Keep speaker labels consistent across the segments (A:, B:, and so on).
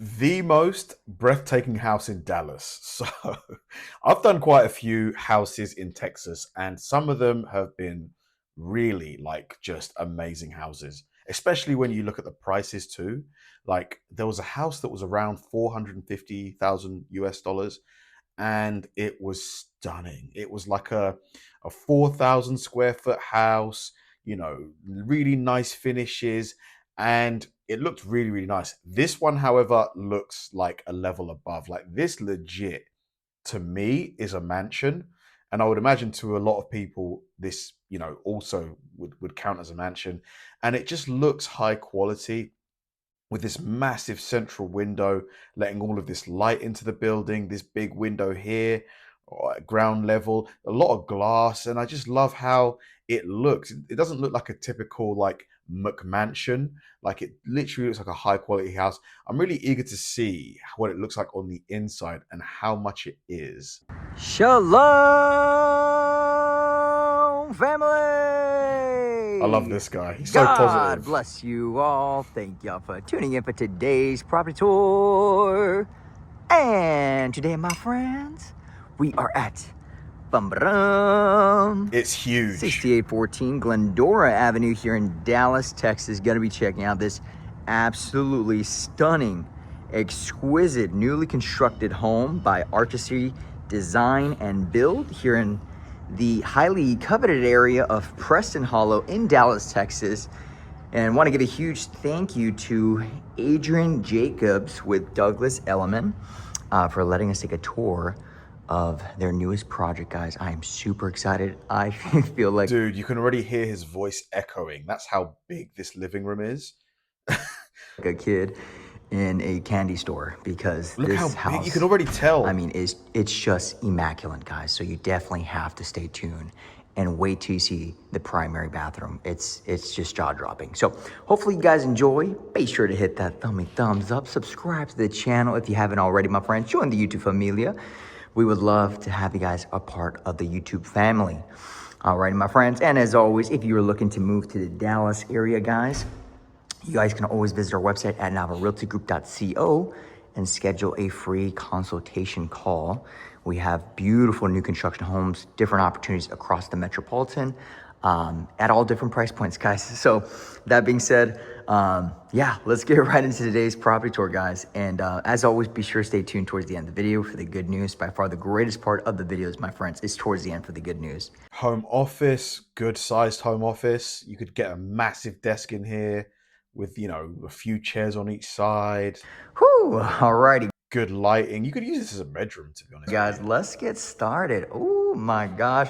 A: the most breathtaking house in Dallas. So I've done quite a few houses in Texas, and some of them have been really like just amazing houses, especially when you look at the prices too. Like there was a house that was around 450,000 US dollars, and it was stunning. It was like a 4,000 square foot house, really nice finishes, and it looked really, really nice. This one, however, looks like a level above. Like this legit to me is a mansion. And I would imagine to a lot of people, this, also would count as a mansion. And it just looks high quality with this massive central window, letting all of this light into the building, this big window here, at ground level, a lot of glass. And I just love how it looks. It doesn't look like a typical like McMansion. Like it literally looks like a high quality house. I'm really eager to see what it looks like on the inside and how much it is.
B: Shalom, family!
A: I love this guy. He's so
B: God
A: positive.
B: bless you all. Thank y'all for tuning in for today's property tour. And today, my friends, we are at
A: It's huge.
B: 6814 Glendora Avenue here in Dallas, Texas. Gonna be checking out this absolutely stunning, exquisite, newly constructed home by Artistry Design and Build here in the highly coveted area of Preston Hollow in Dallas, Texas. And want to give a huge thank you to Adrian Jacobs with Douglas Elliman for letting us take a tour of their newest project, guys. I am super excited. I feel like...
A: Dude, you can already hear his voice echoing. That's how big this living room is.
B: like a kid in a candy store, because
A: Look
B: this
A: how
B: house,
A: big, you can already tell.
B: I mean, it's just immaculate, guys. So you definitely have to stay tuned and wait till you see the primary bathroom. It's just jaw-dropping. So hopefully you guys enjoy. Be sure to hit that thumbs up. Subscribe to the channel if you haven't already, my friends. Join the YouTube familia. We would love to have you guys a part of the YouTube family. All right, my friends. And as always, if you're looking to move to the Dallas area, guys, you guys can always visit our website at navarealtygroup.co and schedule a free consultation call. We have beautiful new construction homes, different opportunities across the metropolitan, at all different price points, guys. So that being said, yeah, let's get right into today's property tour, guys. And as always, be sure to stay tuned towards the end of the video for the good news. By far the greatest part of the videos, my friends, is towards the end for the good news.
A: Home office, good sized home office. You could get a massive desk in here with, a few chairs on each side.
B: Whew, alrighty.
A: Good lighting. You could use this as a bedroom, to be honest.
B: Guys, let's get started. Oh my gosh.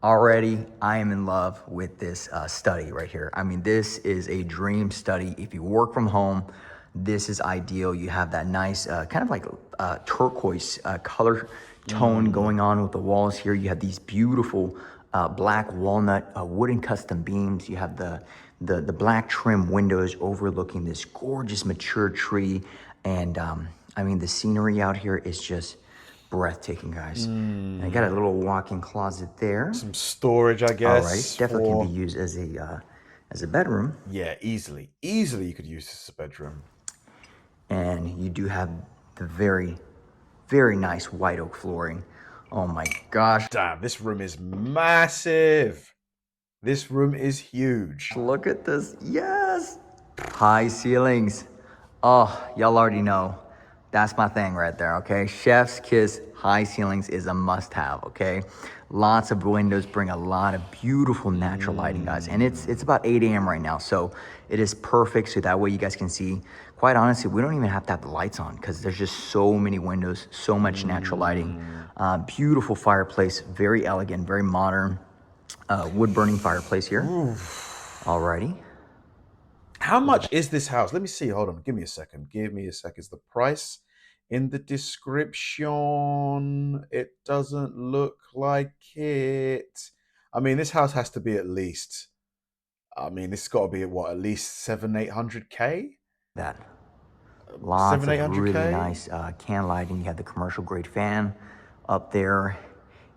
B: Already, I am in love with this study right here. I mean, this is a dream study. If you work from home, this is ideal. You have that nice kind of like turquoise color tone going on with the walls here. You have these beautiful black walnut wooden custom beams. You have the black trim windows overlooking this gorgeous mature tree. And I mean, the scenery out here is just breathtaking, guys. And I got a little walk-in closet there.
A: Some storage, I guess.
B: All right, definitely can be used as a bedroom.
A: Yeah, easily you could use this as a bedroom.
B: And you do have the very, very nice white oak flooring. Oh my gosh.
A: Damn, this room is massive. This room is huge.
B: Look at this. Yes. High ceilings. Oh, y'all already know. That's my thing right there, okay? Chef's kiss, high ceilings is a must-have, okay? Lots of windows bring a lot of beautiful natural lighting, guys. And it's about 8 a.m. right now, so it is perfect. So that way you guys can see. Quite honestly, we don't even have to have the lights on because there's just so many windows, so much natural lighting. Beautiful fireplace, very elegant, very modern. Wood-burning fireplace here. Alrighty.
A: How much is this house? Let me see. Hold on. Give me a second. Is the price in the description? It doesn't look like it. I mean, this house has to be at least, this has got to be at what, at least 700-800K?
B: That. Lots of
A: 700-800K?
B: really nice can lighting. You have the commercial grade fan up there.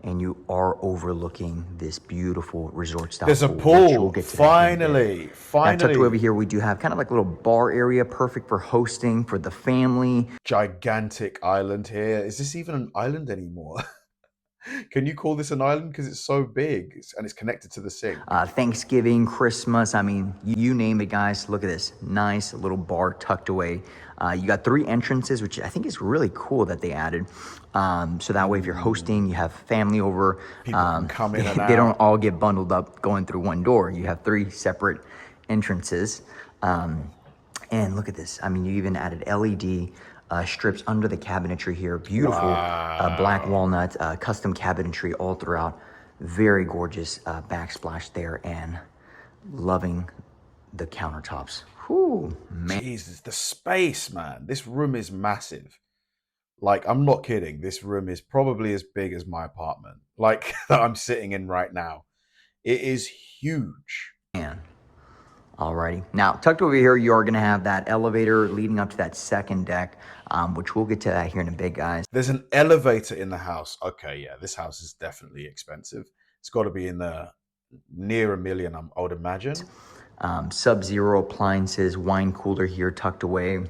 B: and you are overlooking this beautiful resort style
A: There's a
B: pool, which we'll
A: pool.
B: get to that here in a bit.
A: Finally,
B: Now, tucked away over
A: finally.
B: here, we do have kind of like a little bar area, perfect for hosting for the family.
A: Gigantic island here. Is this even an island anymore? Can you call this an island? Because it's so big and it's connected to the sink.
B: Thanksgiving, Christmas, I mean, you name it, guys. Look at this nice little bar tucked away. You got 3 entrances, which I think is really cool that they added. So that way, if you're hosting, you have family over,
A: People can come in and
B: they
A: out.
B: don't all get bundled up going through one door. You have 3 separate entrances. And look at this. I mean, you even added LED strips under the cabinetry here. Beautiful black walnut custom cabinetry all throughout. Very gorgeous backsplash there, and loving the countertops. Whew, man.
A: Jesus, the space, man. This room is massive. Like, I'm not kidding. This room is probably as big as my apartment, like that I'm sitting in right now. It is huge.
B: Man. Alrighty. Now, tucked over here, you are going to have that elevator leading up to that second deck, which we'll get to that here in a bit, guys.
A: There's an elevator in the house. Okay, yeah, this house is definitely expensive. It's got to be in the near $1 million, I would imagine.
B: Sub-Zero appliances, wine cooler here tucked away.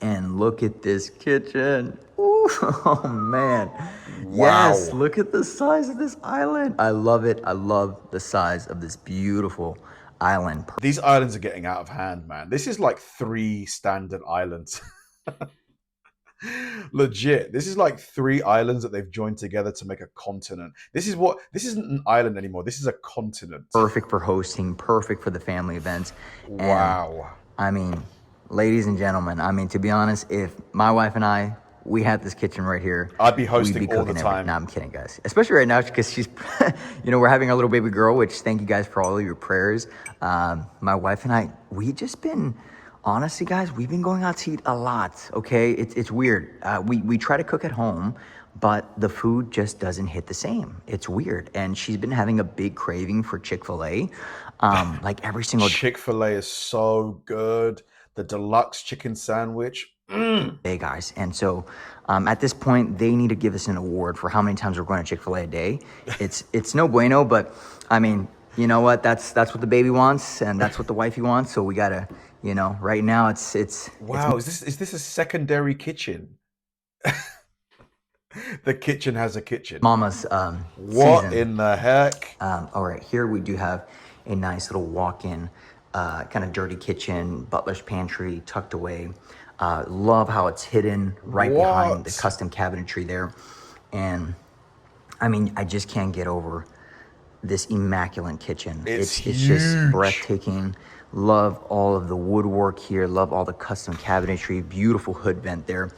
B: And look at this kitchen. Ooh, oh, man.
A: Wow.
B: Yes, look at the size of this island. I love it. I love the size of this beautiful island.
A: These islands are getting out of hand, man. This is like 3 standard islands. Legit. This is like 3 islands that they've joined together to make a continent. This isn't an island anymore. This is a continent.
B: Perfect for hosting, perfect for the family events. And,
A: wow.
B: I mean, ladies and gentlemen, I mean, to be honest, if my wife and I, we had this kitchen right here,
A: I'd be hosting
B: we'd be
A: all the
B: cooking
A: time.
B: No, I'm kidding, guys. Especially right now, because she's, we're having our little baby girl, which thank you guys for all of your prayers. My wife and I, we just been, honestly, guys, we've been going out to eat a lot, okay? It's weird. We try to cook at home, but the food just doesn't hit the same. It's weird. And she's been having a big craving for Chick-fil-A. Like every single
A: Chick-fil-A is so good. The deluxe chicken sandwich.
B: day, guys. And so at this point, they need to give us an award for how many times we're going to Chick-fil-A a day. It's no bueno, but I mean, you know what? That's what the baby wants, and that's what the wifey wants. So we gotta, right now it's
A: Wow, is this a secondary kitchen? The kitchen has a kitchen.
B: Mama's
A: What
B: season.
A: in the heck?
B: All right, here we do have a nice little walk-in, kind of dirty kitchen, butler's pantry tucked away. Love how it's hidden right behind the custom cabinetry there. And I mean, I just can't get over this immaculate kitchen.
A: It's
B: just breathtaking. Love all of the woodwork here. Love all the custom cabinetry. Beautiful hood vent there.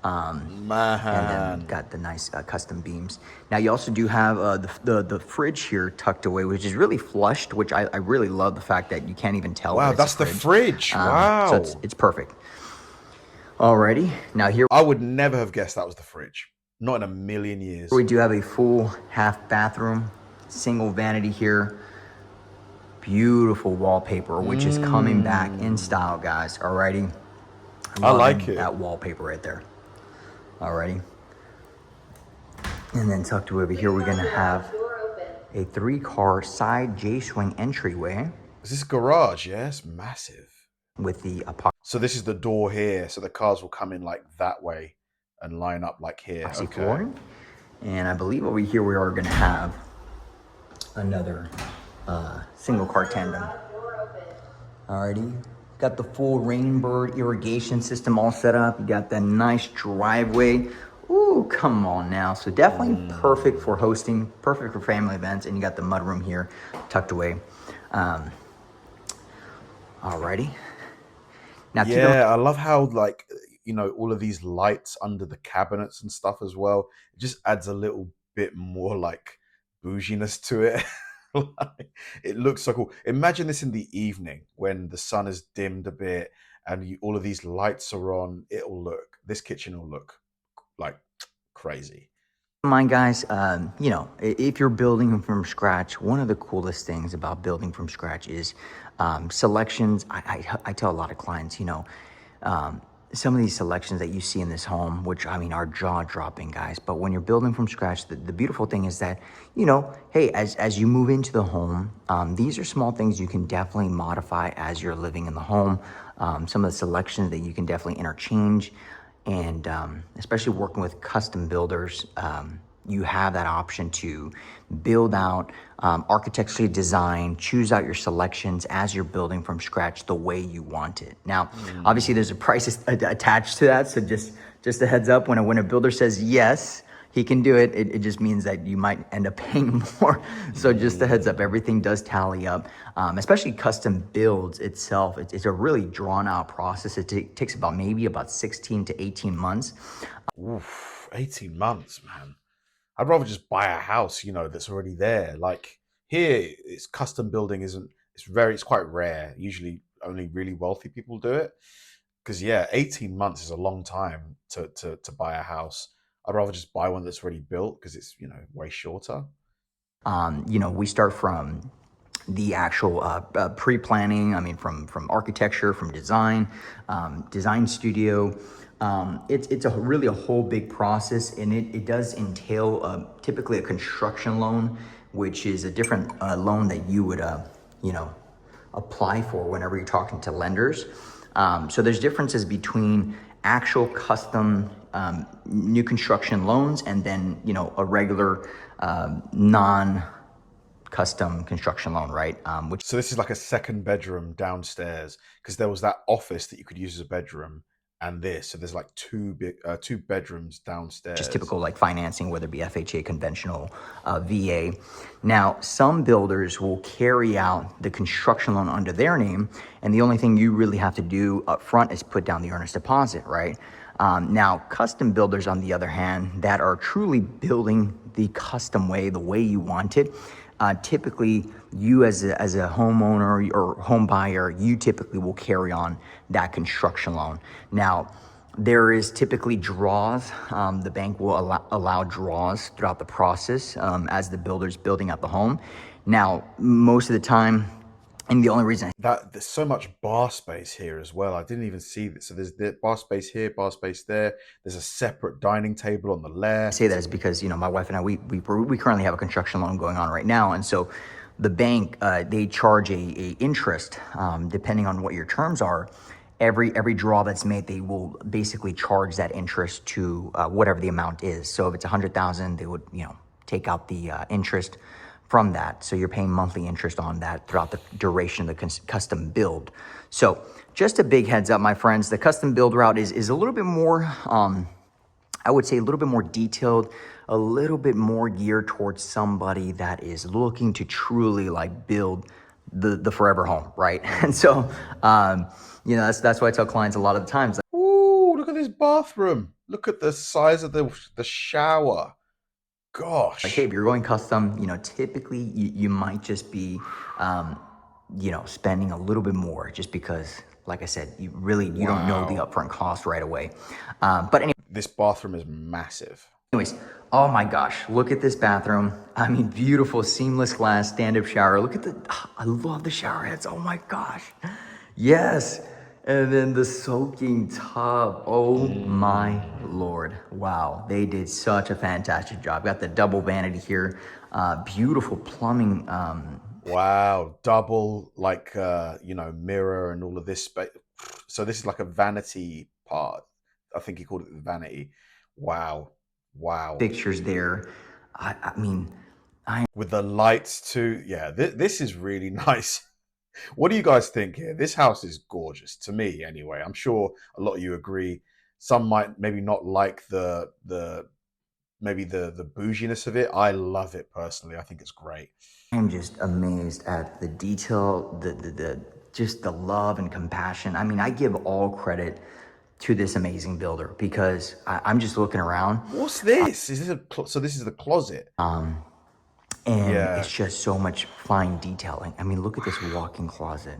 B: And then got the nice custom beams. Now you also do have the fridge here tucked away, which is really flushed, which I really love the fact that you can't even tell.
A: Wow, that's the fridge. Wow.
B: So it's perfect. Alrighty, now here
A: I would never have guessed that was the fridge. Not in a million years.
B: we do have a full half bathroom, single vanity here. Beautiful wallpaper, which is coming back in style, guys. Alrighty.
A: I like it.
B: That wallpaper right there. Alrighty. And then tucked away over here, we're gonna have a 3-car side J-swing entryway.
A: Is this a garage? Yes, massive.
B: With the
A: So this is the door here. So the cars will come in like that way and line up like here.
B: epoxy flooring. And I believe over here we are gonna have another single car tandem. Alrighty. Got the full Rainbird irrigation system all set up. You got that nice driveway. Ooh, come on now. So definitely perfect for hosting, perfect for family events. And you got the mudroom here tucked away. Alrighty. Now,
A: yeah, I love how all of these lights under the cabinets and stuff as well. It just adds a little bit more like bouginess to it. It looks so cool. Imagine this in the evening when the sun is dimmed a bit and all of these lights are on. This kitchen will look like crazy.
B: Mind, guys, if you're building from scratch, one of the coolest things about building from scratch is selections. I tell a lot of clients, some of these selections that you see in this home, which I mean are jaw-dropping, guys. But when you're building from scratch, the beautiful thing is that, you know, hey, as you move into the home, these are small things you can definitely modify as you're living in the home. Some of the selections that you can definitely interchange, and especially working with custom builders, you have that option to build out, architecturally design, choose out your selections as you're building from scratch the way you want it. Now, obviously there's a price attached to that. So just a heads up, when a builder says yes, he can do it, it just means that you might end up paying more. So just a heads up, everything does tally up, especially custom builds itself. It's a really drawn out process. It takes about 16 to 18 months.
A: Oof, 18 months, man. I'd rather just buy a house, you know, that's already there. Like here, it's custom building it's quite rare. Usually only really wealthy people do it. Because yeah, 18 months is a long time to buy a house. I'd rather just buy one that's already built because it's, you know, way shorter.
B: You know, we start from the actual pre-planning. I mean, from architecture, from design, design studio. It's really a whole big process, and it does entail typically a construction loan, which is a different loan that you would you know, apply for whenever you're talking to lenders. So there's differences between actual custom new construction loans and then, you know, a regular non-custom construction loan, right?
A: So this is like a second bedroom downstairs because there was that office that you could use as a bedroom and this. So there's like two bedrooms downstairs.
B: Just typical like financing, whether it be FHA, conventional, VA. Now, some builders will carry out the construction loan under their name, and the only thing you really have to do up front is put down the earnest deposit, right? Now, custom builders, on the other hand, that are truly building the custom way, the way you want it, typically you as a homeowner or home buyer, you typically will carry on that construction loan. Now, there is typically draws. The bank will allow draws throughout the process as the builder's building out the home. Now, most of the time, and the only reason
A: there's so much bar space here as well. I didn't even see this. So there's the bar space here, bar space there. There's a separate dining table on the left.
B: I say that is because, you know, my wife and I, we currently have a construction loan going on right now, and so the bank they charge a interest depending on what your terms are. Every draw that's made, they will basically charge that interest to whatever the amount is. So if it's $100,000, they would, you know, take out the interest from that. So you're paying monthly interest on that throughout the duration of the custom build. So just a big heads up, my friends, the custom build route is a little bit more, I would say a little bit more detailed, a little bit more geared towards somebody that is looking to truly like build the forever home, right? And so, you know, that's why I tell clients a lot of the times, like,
A: ooh, look at this bathroom. Look at the size of the shower. Gosh.
B: like, hey, if you're going custom, you know, typically you might just be, you know, spending a little bit more just because, like I said, you don't know the upfront cost right away. But anyway,
A: this bathroom is massive.
B: Anyways, oh my gosh, look at this bathroom. I mean, beautiful seamless glass stand-up shower. Look at I love the shower heads. Oh my gosh. Yes. And then the soaking tub. Oh my Lord. Wow. They did such a fantastic job. Got the double vanity here. Beautiful plumbing.
A: Wow. Double, like, you know, mirror and all of this space. So this is like a vanity part. I think he called it the vanity. Wow. Wow.
B: Pictures there. I mean,
A: with the lights too. Yeah, this is really nice. What do you guys think here? This house is gorgeous to me anyway. I'm sure a lot of you agree. Some might maybe not like the bouginess of it. I love it personally. I think it's great.
B: I'm just amazed at the detail, the just the love and compassion. I mean, I give all credit to this amazing builder because I'm just looking around.
A: What's this? Is this so this is the closet?
B: And it's just so much fine detailing. I mean, look at this walk-in closet.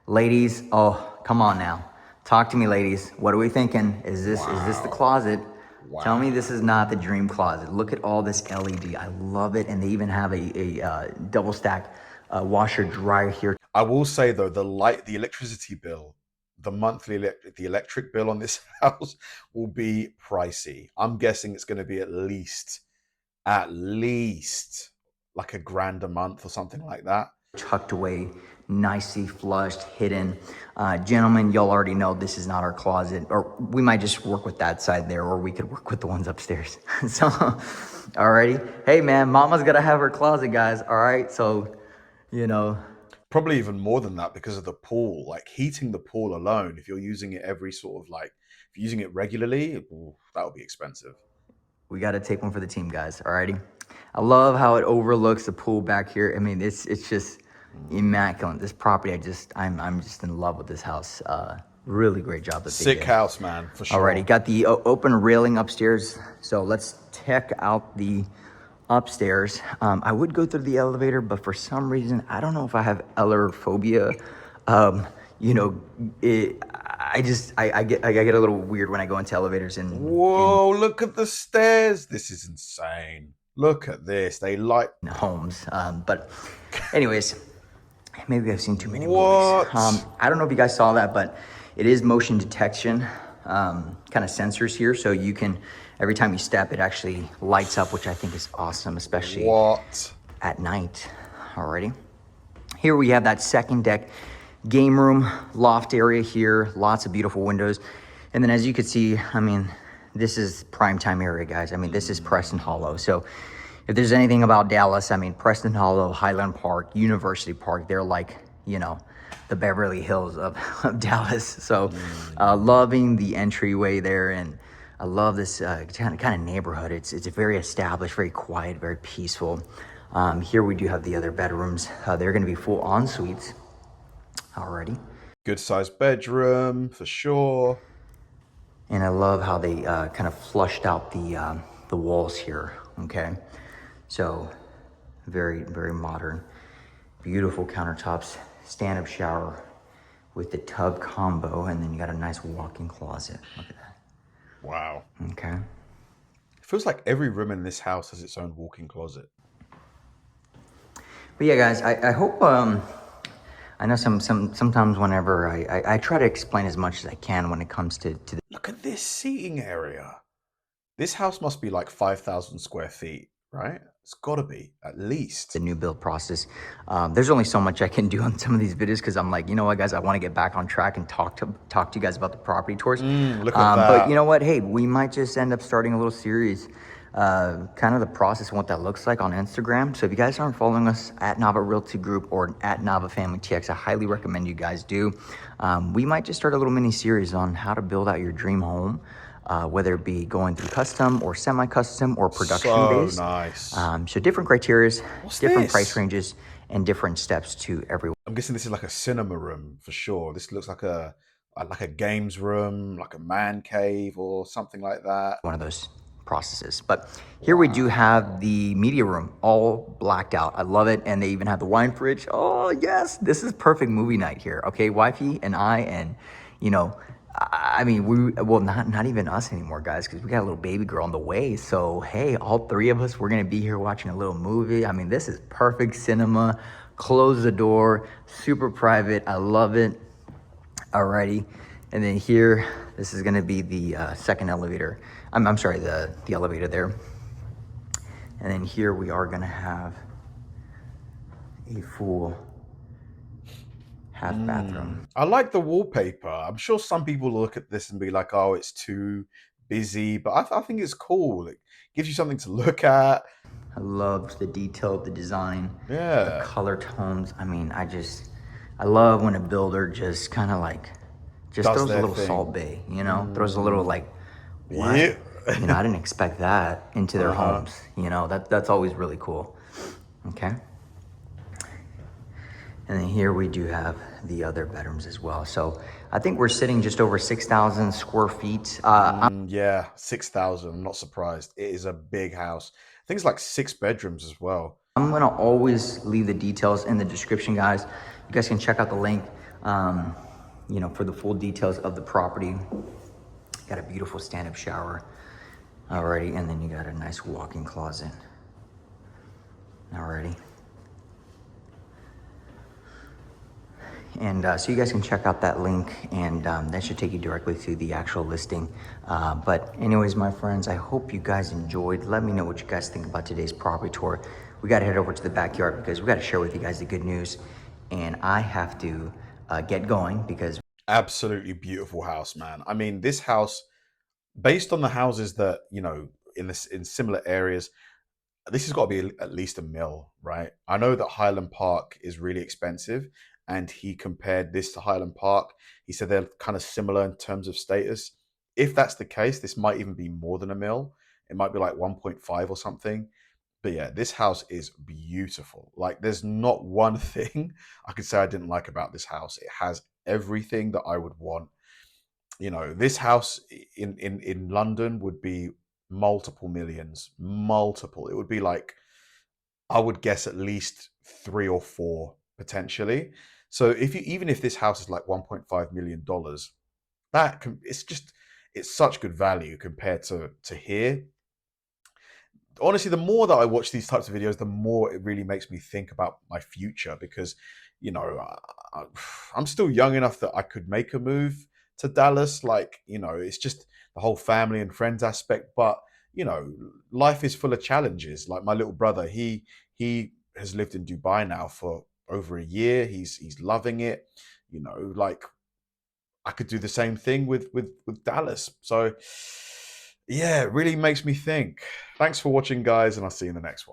B: Ladies, oh, come on now. Talk to me, ladies. What are we thinking? Is this the closet? Wow. Tell me this is not the dream closet. Look at all this LED. I love it. And they even have a double stack washer dryer here.
A: I will say though, the electricity bill the electric bill on this house will be pricey. I'm guessing it's going to be at least like $1,000 a month or something like that.
B: Tucked away, nicely flushed, hidden. Gentlemen, y'all already know this is not our closet, or we might just work with that side there, or we could work with the ones upstairs. So, alrighty. Hey man, mama's gotta have her closet, guys. All right, so, you know.
A: Probably even more than that because of the pool. Like heating the pool alone, if you're using it if you're using it regularly, that would be expensive.
B: We got to take one for the team, guys. Alrighty. I love how it overlooks the pool back here. I mean, it's just immaculate. This property, I'm just in love with this house. Really great job that they did.
A: Sick house, man, for sure.
B: Alrighty, got the open railing upstairs. So let's check out the upstairs. I would go through the elevator, but for some reason, I don't know if I have phobia. You know, I get a little weird when I go into elevators and
A: whoa, look at the stairs. This is insane. Look at this. They like
B: homes. But anyways, maybe I've seen too many
A: what?
B: movies. I don't know if you guys saw that, but it is motion detection, kind of sensors here. So you can, every time you step, it actually lights up, which I think is awesome, especially at night. Alrighty. Here we have that second deck game room, loft area here, lots of beautiful windows. And then as you can see, I mean, this is prime time area, guys. I mean, this is Preston Hollow. So if there's anything about Dallas, I mean, Preston Hollow, Highland Park, University Park, they're like, you know, the Beverly Hills of Dallas. So loving the entryway there. And I love this kind of neighborhood. It's very established, very quiet, very peaceful. Here we do have the other bedrooms. They're going to be full en-suites already.
A: Good sized bedroom for sure.
B: And I love how they kind of flushed out the walls here. Okay, so very, very modern, beautiful countertops, stand-up shower with the tub combo, and then you got a nice walk-in closet. Look at that.
A: Wow.
B: Okay.
A: It feels like every room in this house has its own walk-in closet.
B: But yeah, guys, I hope. I know sometimes whenever I try to explain as much as I can when it comes to the...
A: Look at this seating area. This house must be like 5,000 square feet, right? It's got to be, at least.
B: The new build process. There's only so much I can do on some of these videos because I'm like, you know what, guys, I want to get back on track and talk to you guys about the property tours.
A: Look at that.
B: But you know what? Hey, we might just end up starting a little series, kind of the process and what that looks like on Instagram. So if you guys aren't following us at Nava Realty Group or at Nava Family TX, I highly recommend you guys do. We might just start a little mini series on how to build out your dream home. Whether it be going through custom or semi-custom or production-based.
A: So nice.
B: So different criteria, different
A: this?
B: price ranges, and different steps to everyone.
A: I'm guessing this is like a cinema room for sure. This looks like a games room, like a man cave or something like that.
B: One of those processes. But here we do have the media room all blacked out. I love it. And they even have the wine fridge. Oh, yes. This is perfect movie night here. Okay, wifey and I, and, you know, I mean, not even us anymore, guys, because we got a little baby girl on the way. So, hey, all three of us, we're going to be here watching a little movie. I mean, this is perfect cinema. Close the door. Super private. I love it. Alrighty. And then here, this is going to be the second elevator. I'm sorry, the elevator there. And then here we are going to have a full half bathroom.
A: I like the wallpaper. I'm sure some people look at this and be like, oh, it's too busy. But I think it's cool. It gives you something to look at.
B: I love the detail of the design.
A: Yeah.
B: The color tones. I mean, I love when a builder just kind of like, just throws a little Salt Bay, you know? Throws a little like, what? Yeah. You know, I didn't expect that into their homes. You know, that's always really cool. Okay. And then here we do have the other bedrooms as well. So I think we're sitting just over 6,000 square feet.
A: Yeah, 6,000. I'm not surprised. It is a big house. I think it's like 6 bedrooms as well.
B: I'm going to always leave the details in the description, guys. You guys can check out the link, you know, for the full details of the property. Got a beautiful stand-up shower already. And then you got a nice walk-in closet already. And so you guys can check out that link, and that should take you directly to the actual listing. But anyways, my friends, I hope you guys enjoyed. Let me know what you guys think about today's property tour. We got to head over to the backyard because we got to share with you guys the good news. And I have to get going because
A: Absolutely beautiful house, man. I mean, this house, based on the houses that, in similar areas, this has got to be at least a mil, right? I know that Highland Park is really expensive, and he compared this to Highland Park. He said they're kind of similar in terms of status. If that's the case, this might even be more than a mil. It might be like 1.5 or something. But yeah, this house is beautiful. Like, there's not one thing I could say I didn't like about this house. It has everything that I would want. This house in London would be multiple millions, multiple. It would be like, I would guess, at least three or four potentially. So even if this house is like $1.5 million, it's such good value compared to here. Honestly, the more that I watch these types of videos, the more it really makes me think about my future, because you know I, I'm still young enough that I could make a move to Dallas. Like, it's just the whole family and friends aspect. But you know, life is full of challenges. Like my little brother, he has lived in Dubai now for over a year. He's loving it. Like, I could do the same thing with Dallas. So yeah, it really makes me think. Thanks for watching, guys, and I'll see you in the next one.